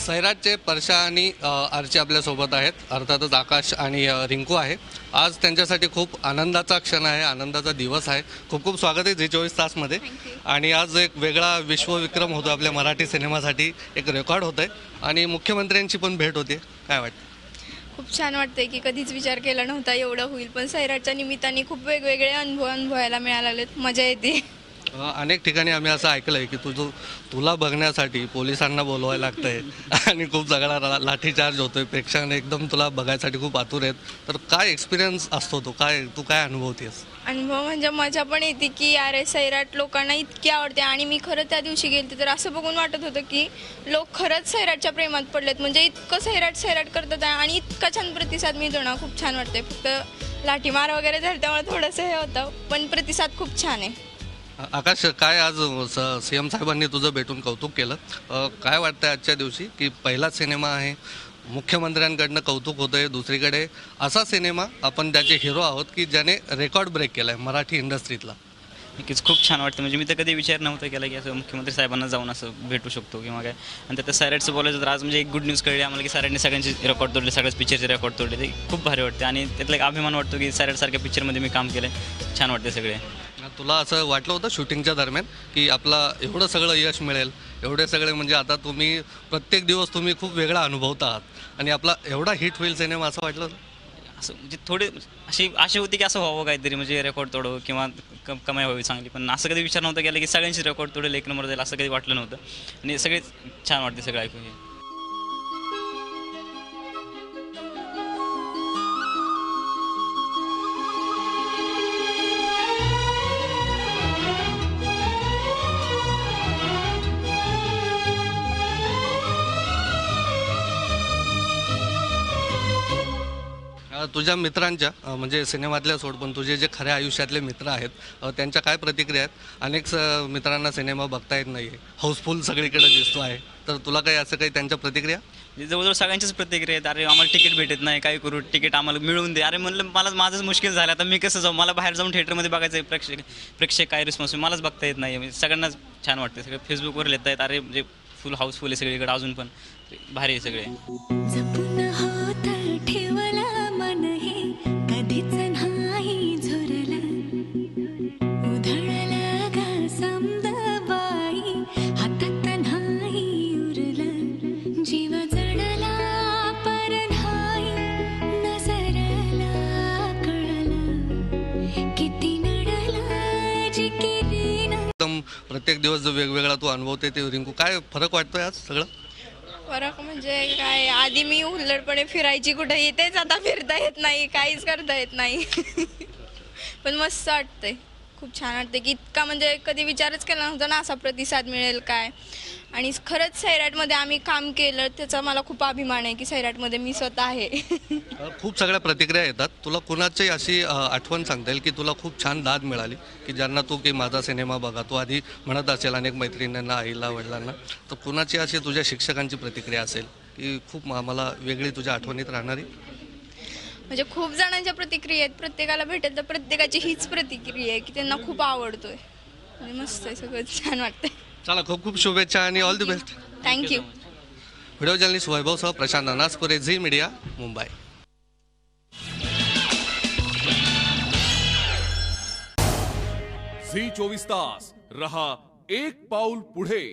सैराटचे परशा आणि आरचे आपल्यासोबत आहेत. अर्थातच आकाश आणि रिंकू आहे. आज त्यांच्यासाठी खूप आनंदाचा क्षण आहे, आनंदाचा दिवस आहे. खूप खूप स्वागत आहे झी 24 तासमध्ये. आणि आज एक वेगळा विश्वविक्रम होतो आपल्या मराठी सिनेमासाठी, एक रेकॉर्ड होतं आहे आणि मुख्यमंत्र्यांची पण भेट होते. काय वाटतं? खूप छान वाटतंय की कधीच विचार केला नव्हता एवढं होईल, पण सैराटच्या निमित्ताने खूप वेगवेगळे अनुभव अनुभवायला मिळालेत. मजा येते. अनेक ठिकाणी आम्ही असं ऐकलं आहे की तुला बघण्यासाठी पोलिसांना बोलवायला लागतं आहे आणि खूप सगळा लाठीचार्ज होतोय. प्रेक्षकांना एकदम तुला बघायसाठी खूप आतुर आहेत. तर काय एक्सपिरियन्स असतो तू काय अनुभवतेस? अनुभव म्हणजे मजा पण येते की अरे सैराट लोकांना इतकी आवडते. आणि मी खरं त्या दिवशी गेलते तर असं बघून वाटत होतं की लोक खरंच सैराटच्या प्रेमात पडलेत. म्हणजे इतकं सैराट करतात आहे आणि इतका छान प्रतिसाद मिळतो ना, खूप छान वाटतंय. फक्त लाठीमार वगैरे झालं त्यामुळे थोडंसं हे होतं, पण प्रतिसाद खूप छान आहे. आकाश, काय आज CM साहेबांनी तुझं भेटून कौतुक केलं. काय वाटतंय आजच्या दिवशी की पहिलाच सिनेमा आहे, मुख्यमंत्र्यांकडनं कौतुक होतं आहे, दुसरीकडे असा सिनेमा आपण त्याचे हिरो आहोत की ज्याने रेकॉर्ड ब्रेक केला आहे मराठी इंडस्ट्रीतला? नक्कीच खूप छान वाटतं. म्हणजे मी तर कधी विचार नव्हता केला की असं मुख्यमंत्री साहेबांना जाऊन असं भेटू शकतो किंवा काय. आणि त्यात सैराटचं बोलायचं तर आज म्हणजे एक गुड न्यूज कळली आम्हाला की सैराटने सगळ्यांचे रेकॉर्ड तोडले, सगळ्याच पिक्चरचे रेकॉर्ड तोडले. ते खूप भारी वाटते आणि त्यातला एक अभिमान वाटतो की सैराटसारख्या पिक्चरमध्ये मी काम केलं आहे. छान वाटते सगळे. तुला असं वाटलं होतं शूटिंगच्या दरम्यान की आपला एवढं सगळं यश मिळेल, एवढे सगळे म्हणजे आता तुम्ही प्रत्येक दिवस तुम्ही खूप वेगळा अनुभवता आहात आणि आपला एवढा हिट होईल सिनेमा, असं वाटलं होतं? असं म्हणजे थोडे अशी आशा होती की असं व्हावं काहीतरी, म्हणजे रेकॉर्ड तोडावं किंवा कमाई व्हावी चांगली. पण असं कधी विचार नव्हता केला की सगळ्यांची रेकॉर्ड तोडेल, एक नंबर जाईल, असं कधी वाटलं नव्हतं. आणि सगळे छान वाटते सगळं ऐकून. तुझ्या मित्रांच्या म्हणजे सिनेमातल्या सोड पण तुझे जे खऱ्या आयुष्यातले मित्र आहेत, त्यांच्या काय प्रतिक्रिया आहेत? अनेक मित्रांना सिनेमा बघता येत नाही आहे, हाऊसफुल सगळीकडे दिसतो आहे. तर तुला काही असं काही त्यांच्या प्रतिक्रिया? म्हणजे जवळजवळ सगळ्यांचीच प्रतिक्रिया आहेत. अरे आम्हाला तिकीट भेटत नाही, काय करू, तिकीट आम्हाला मिळवून दे. अरे म्हणलं माझंच मुश्किल झालं, आता मी कसं जाऊ? मला बाहेर जाऊन थिएटरमध्ये बघायचं आहे. प्रेक्षक काय रिस्पॉन्स मलाच बघता येत नाही. म्हणजे सगळ्यांनाच छान वाटते. सगळे फेसबुकवर लिहित आहेत अरे म्हणजे फुल हाऊसफुल आहे सगळीकडे, अजून पण भारी आहे सगळे. जपून होत ठेवला मन हे कधीच नाही झुरला, उधळला गा समद बाई हातात नाही उरला, जीव जडला पर नाही नजरला कळला, किती नडला जिकिरीना. एकदम प्रत्येक दिवस जो वेगवेगळा तू अनुभवते ते रिंकू, काय फरक वाटतोय आज सगळं? फरक म्हणजे काय, आधी मी हुल्लडपणे फिरायची कुठे, इथेच आता फिरता येत नाही, काहीच करता येत नाही. पण मस्त वाटतंय, खूप छान वाटतं की इतका म्हणजे कधी विचारच केला नव्हता ना असा प्रतिसाद मिळेल काय. आणि खरंच सैराटमध्ये आम्ही काम केलं त्याचा मला खूप अभिमान आहे की सैराटमध्ये मी स्वतः आहे. खूप सगळ्या प्रतिक्रिया येतात. तुला कुणाची अशी आठवण सांगता येईल की तुला खूप छान दाद मिळाली, की ज्यांना तू की माझा सिनेमा बघा तू आधी म्हणत असेल अनेक मैत्रिणींना, आईला, वडिलांना, तर कुणाची अशी तुझ्या शिक्षकांची प्रतिक्रिया असेल की खूप मला वेगळी तुझ्या आठवणीत राहणारी? म्हणजे खूप जणांच्या प्रतिक्रिया आहेत, प्रत्येकाला भेटेल तर प्रत्येकाची हीच प्रतिक्रिया आहे की त्यांना खूप आवडतोय. म्हणजे मस्त आहे, सगळं छान वाटतंय. चला, खूप खूप शुभेच्छा आणि all the best. Thank you. Video journalist वैभवसह Prashant Anaspure, Zee media, Mumbai. Zee 24 तास रहा एक पाऊल पुढे.